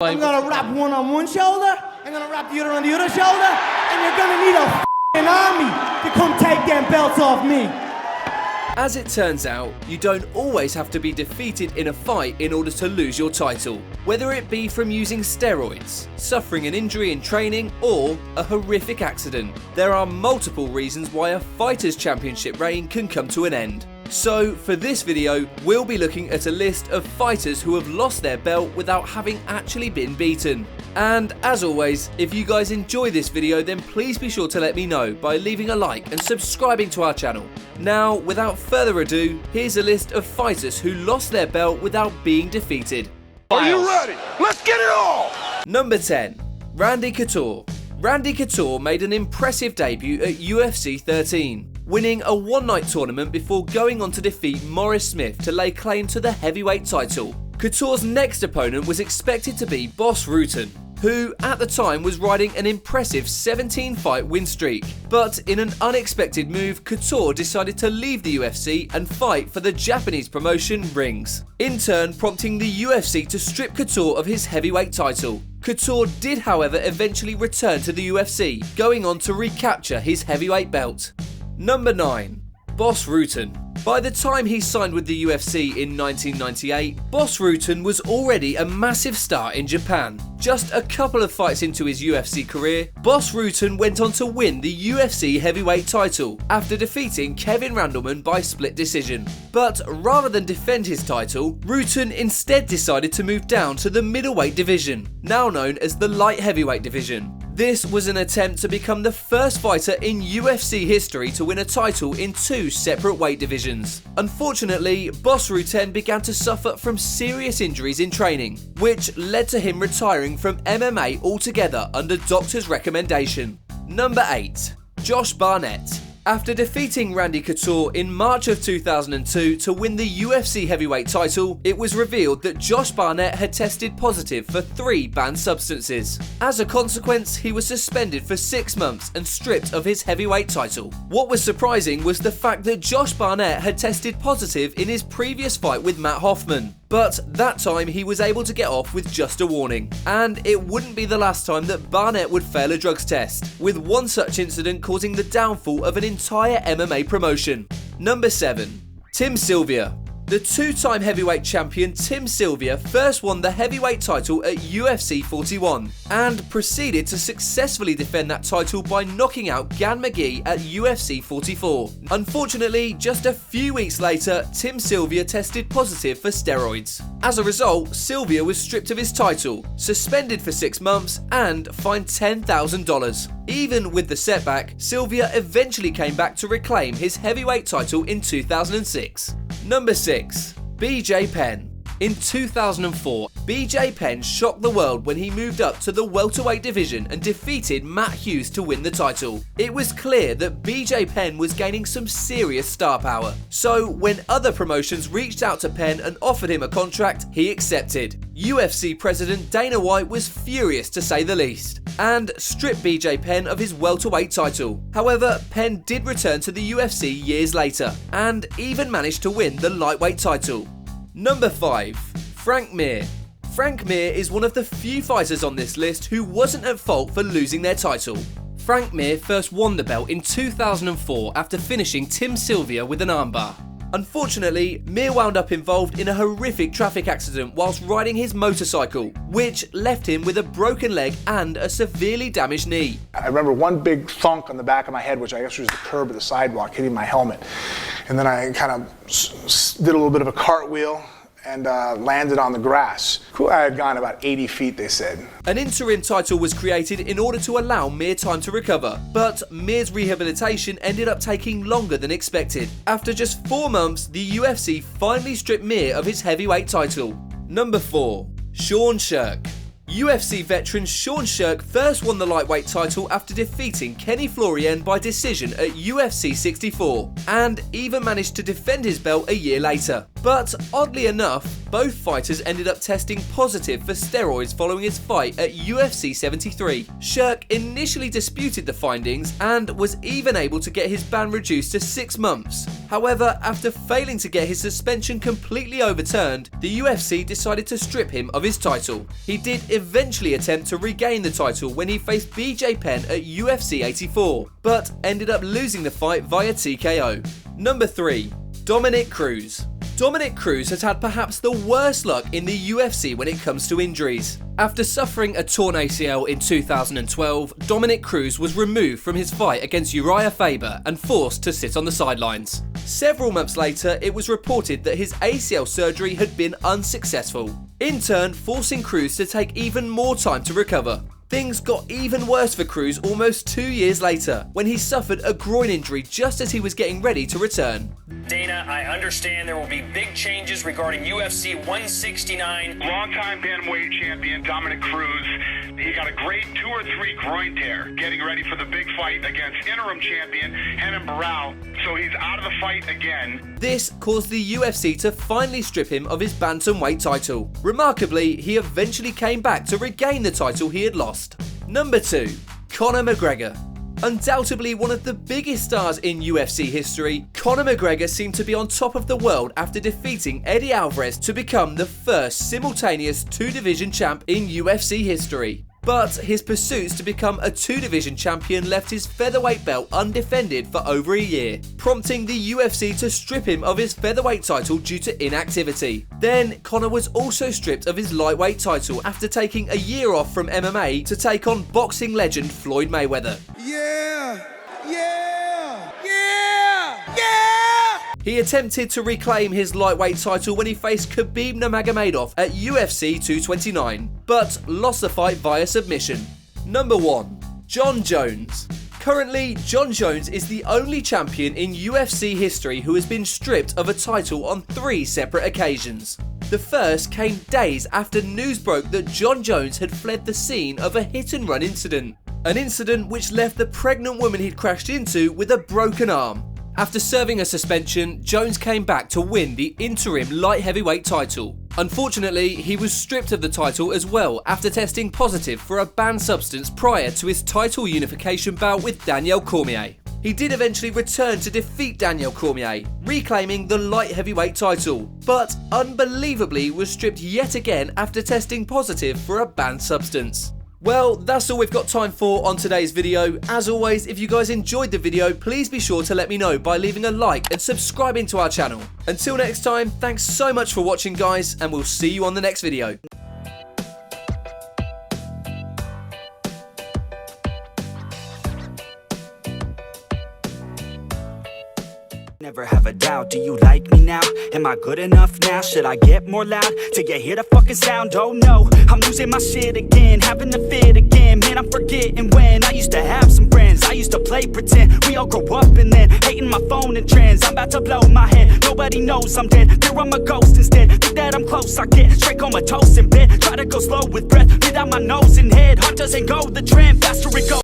I'm gonna wrap one on one shoulder, I'm gonna wrap the other on the other shoulder, and you're gonna need a f***ing army to come take them belts off me. As it turns out, you don't always have to be defeated in a fight in order to lose your title, whether it be from using steroids, suffering an injury in training, or a horrific accident. There are multiple reasons why a fighter's championship reign can come to an end. So for this video, we'll be looking at a list of fighters who have lost their belt without having actually been beaten. And as always, if you guys enjoy this video, then please be sure to let me know by leaving a like and subscribing to our channel. Now, without further ado, here's a list of fighters who lost their belt without being defeated. Are you ready? Let's get it on! Number 10. Randy Couture. Randy Couture made an impressive debut at UFC 13. Winning a one-night tournament before going on to defeat Maurice Smith to lay claim to the heavyweight title. Couture's next opponent was expected to be Bas Rutten, who at the time was riding an impressive 17-fight win streak. But in an unexpected move, Couture decided to leave the UFC and fight for the Japanese promotion Rings, in turn prompting the UFC to strip Couture of his heavyweight title. Couture did, however, eventually return to the UFC, going on to recapture his heavyweight belt. Number 9. Bas Rutten. By the time he signed with the UFC in 1998, Bas Rutten was already a massive star in Japan. Just a couple of fights into his UFC career, Bas Rutten went on to win the UFC heavyweight title after defeating Kevin Randleman by split decision. But rather than defend his title, Rutten instead decided to move down to the middleweight division, now known as the light heavyweight division. This was an attempt to become the first fighter in UFC history to win a title in two separate weight divisions. Unfortunately, Bas Rutten began to suffer from serious injuries in training, which led to him retiring from MMA altogether under doctor's recommendation. Number 8. Josh Barnett. After defeating Randy Couture in March of 2002 to win the UFC heavyweight title, it was revealed that Josh Barnett had tested positive for 3 banned substances. As a consequence, he was suspended for 6 months and stripped of his heavyweight title. What was surprising was the fact that Josh Barnett had tested positive in his previous fight with Matt Hoffman. But that time he was able to get off with just a warning. And it wouldn't be the last time that Barnett would fail a drugs test, with one such incident causing the downfall of an entire MMA promotion. Number 7. Tim Sylvia. The two-time heavyweight champion Tim Sylvia first won the heavyweight title at UFC 41 and proceeded to successfully defend that title by knocking out Gan McGee at UFC 44. Unfortunately, just a few weeks later, Tim Sylvia tested positive for steroids. As a result, Sylvia was stripped of his title, suspended for 6 months, and fined $10,000. Even with the setback, Sylvia eventually came back to reclaim his heavyweight title in 2006. Number 6. BJ Penn. In 2004, BJ Penn shocked the world when he moved up to the welterweight division and defeated Matt Hughes to win the title. It was clear that BJ Penn was gaining some serious star power, so when other promotions reached out to Penn and offered him a contract, he accepted. UFC President Dana White was furious to say the least, and stripped BJ Penn of his welterweight title. However, Penn did return to the UFC years later, and even managed to win the lightweight title. Number 5. Frank Mir. Frank Mir is one of the few fighters on this list who wasn't at fault for losing their title. Frank Mir first won the belt in 2004 after finishing Tim Sylvia with an armbar. Unfortunately, Mir wound up involved in a horrific traffic accident whilst riding his motorcycle, which left him with a broken leg and a severely damaged knee. I remember one big thunk on the back of my head, which I guess was the curb of the sidewalk hitting my helmet. And then I kind of did a little bit of a cartwheel and landed on the grass. I had gone about 80 feet, they said. An interim title was created in order to allow Mir time to recover, but Mir's rehabilitation ended up taking longer than expected. After just 4 months, the UFC finally stripped Mir of his heavyweight title. Number 4. Sean Sherk. UFC veteran Sean Sherk first won the lightweight title after defeating Kenny Florian by decision at UFC 64, and even managed to defend his belt a year later. But oddly enough, both fighters ended up testing positive for steroids following his fight at UFC 73. Sherk initially disputed the findings and was even able to get his ban reduced to 6 months. However, after failing to get his suspension completely overturned, the UFC decided to strip him of his title. He did eventually attempt to regain the title when he faced Penn at UFC 84, but ended up losing the fight via TKO. Number 3. Dominick Cruz. Dominick Cruz has had perhaps the worst luck in the UFC when it comes to injuries. After suffering a torn ACL in 2012, Dominick Cruz was removed from his fight against Uriah Faber and forced to sit on the sidelines. Several months later, it was reported that his ACL surgery had been unsuccessful, in turn forcing Cruz to take even more time to recover. Things got even worse for Cruz almost 2 years later, when he suffered a groin injury just as he was getting ready to return. Dana, I understand there will be big changes regarding UFC 169. Longtime bantamweight champion Dominick Cruz. He got a grade 2 or 3 groin tear, getting ready for the big fight against interim champion Henan Barral. So he's out of the fight again. This caused the UFC to finally strip him of his bantamweight title. Remarkably, he eventually came back to regain the title he had lost. Number 2. Conor McGregor. Undoubtedly one of the biggest stars in UFC history, Conor McGregor seemed to be on top of the world after defeating Eddie Alvarez to become the first simultaneous 2-division champ in UFC history. But his pursuits to become a 2-division champion left his featherweight belt undefended for over a year, prompting the UFC to strip him of his featherweight title due to inactivity. Then, Conor was also stripped of his lightweight title after taking a year off from MMA to take on boxing legend Floyd Mayweather. He attempted to reclaim his lightweight title when he faced Khabib Nurmagomedov at UFC 229, but lost the fight via submission. Number 1. Jon Jones. Currently, Jon Jones is the only champion in UFC history who has been stripped of a title on 3 separate occasions. The first came days after news broke that Jon Jones had fled the scene of a hit-and-run incident. An incident which left the pregnant woman he'd crashed into with a broken arm. After serving a suspension, Jones came back to win the interim light heavyweight title. Unfortunately, he was stripped of the title as well after testing positive for a banned substance prior to his title unification bout with Daniel Cormier. He did eventually return to defeat Daniel Cormier, reclaiming the light heavyweight title, but unbelievably was stripped yet again after testing positive for a banned substance. Well, that's all we've got time for on today's video. As always, if you guys enjoyed the video, please be sure to let me know by leaving a like and subscribing to our channel. Until next time, thanks so much for watching, guys, and we'll see you on the next video. Never have a doubt, do you like me now? Am I good enough now? Should I get more loud? Till you hear the fucking sound? Oh no, I'm losing my shit again, having to fit again. Man, I'm forgetting when I used to have some friends. I used to play pretend, we all grow up and then hating my phone and trends. I'm about to blow my head, nobody knows I'm dead. There I'm a ghost instead, think that I'm close, I get straight comatose in bed. Try to go slow with breath, breathe out my nose and head. Heart doesn't go the trend, faster it goes.